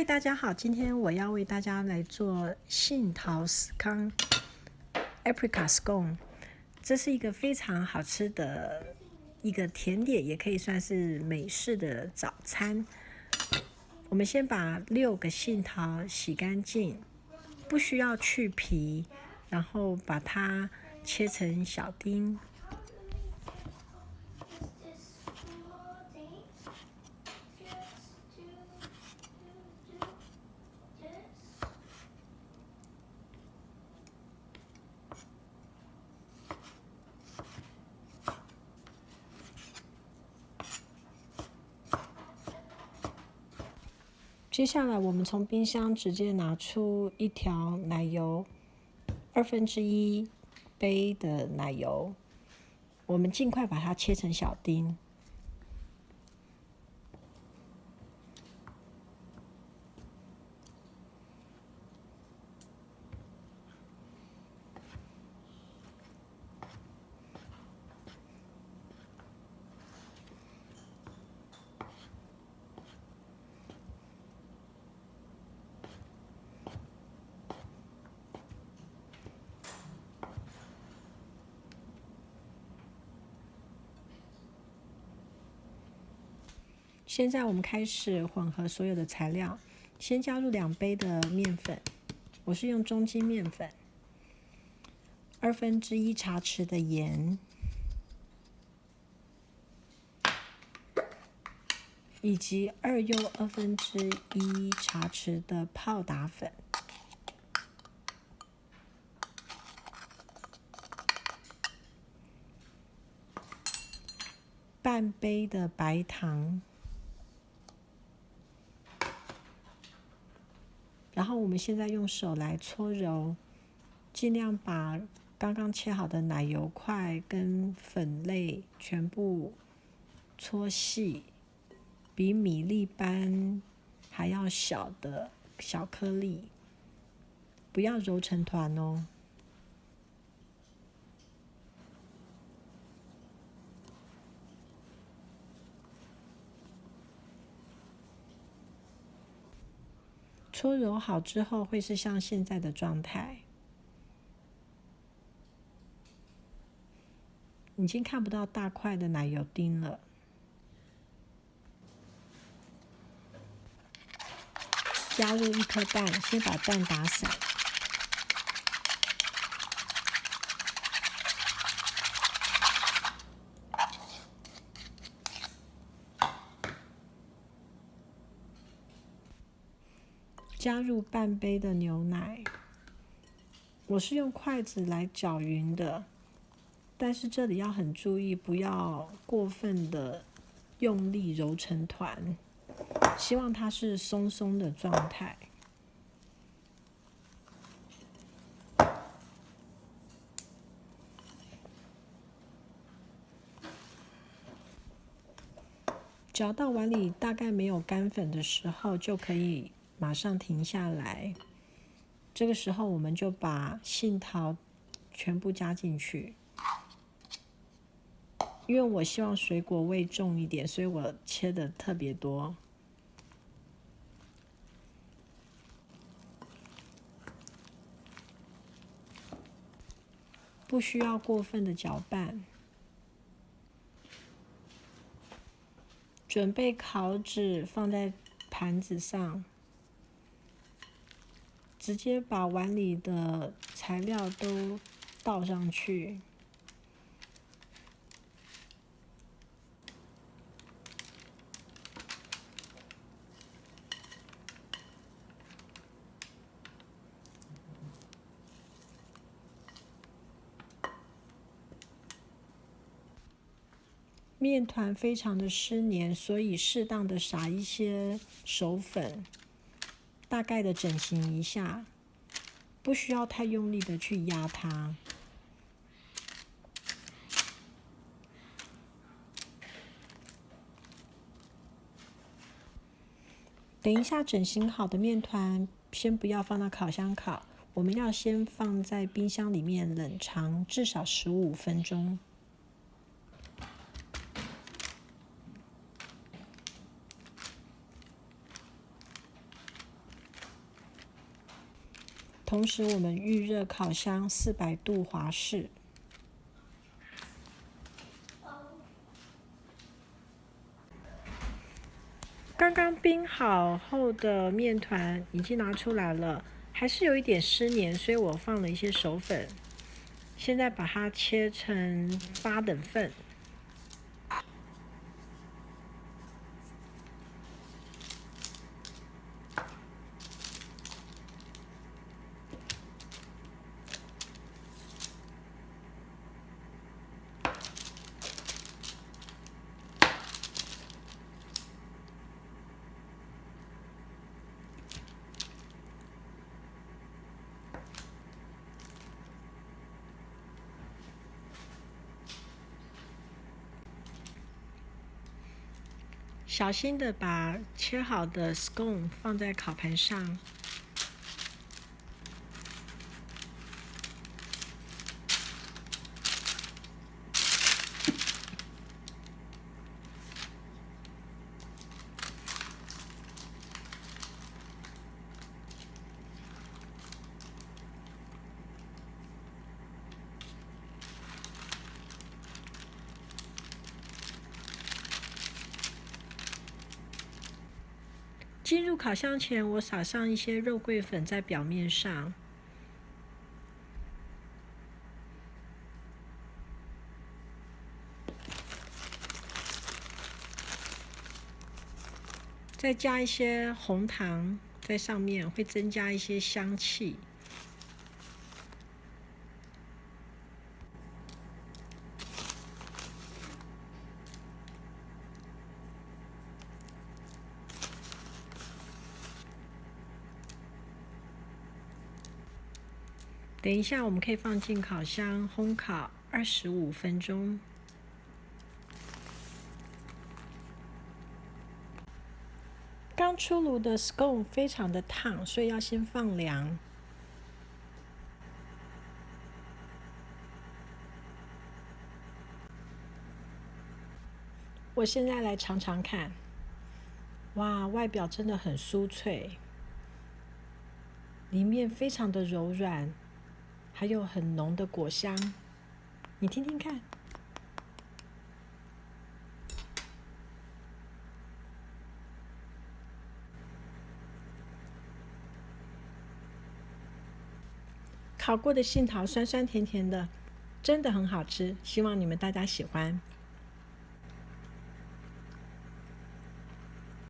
嗨，大家好，今天我要为大家来做杏桃司康 Apricot Scone， 这是一个非常好吃的一个甜点，也可以算是美式的早餐。我们先把6个杏桃洗干净，不需要去皮，然后把它切成小丁。接下来，我们从冰箱直接拿出1条奶油，1/2杯的奶油，我们尽快把它切成小丁。现在我们开始混合所有的材料，先加入2杯的面粉，我是用中筋面粉，1/2茶匙的盐，以及2又1/2茶匙的泡打粉，半杯的白糖。然后我们现在用手来搓揉，尽量把刚刚切好的奶油块跟粉类全部搓细，比米粒般还要小的小颗粒，不要揉成团哦。搓揉好之后会是像现在的状态，已经看不到大块的奶油丁了。加入1颗蛋，先把蛋打散。加入半杯的牛奶，我是用筷子来搅匀的，但是这里要很注意，不要过分的用力揉成团，希望它是松松的状态。搅到碗里大概没有干粉的时候，就可以马上停下来。这个时候我们就把杏桃全部加进去，因为我希望水果味重一点，所以我切的特别多。不需要过分的搅拌。准备烤纸放在盘子上，直接把碗里的材料都倒上去。面团非常的湿黏，所以适当的撒一些手粉，大概的整形一下，不需要太用力的去压它。等一下整形好的面团，先不要放到烤箱烤，我们要先放在冰箱里面冷藏至少15分钟。同时我们预热烤箱400度华氏。刚刚冰好后的面团已经拿出来了，还是有一点湿黏，所以我放了一些手粉。现在把它切成8等份。小心的把切好的 scone 放在烤盘上。进入烤箱前，我撒上一些肉桂粉在表面上。再加一些红糖在上面，会增加一些香气。等一下，我们可以放进烤箱烘烤25分钟。刚出炉的 scone 非常的烫，所以要先放凉。我现在来尝尝看。哇，外表真的很酥脆，里面非常的柔软，还有很浓的果香。你听听看。烤过的杏桃酸酸甜甜的，真的很好吃，希望你们大家喜欢。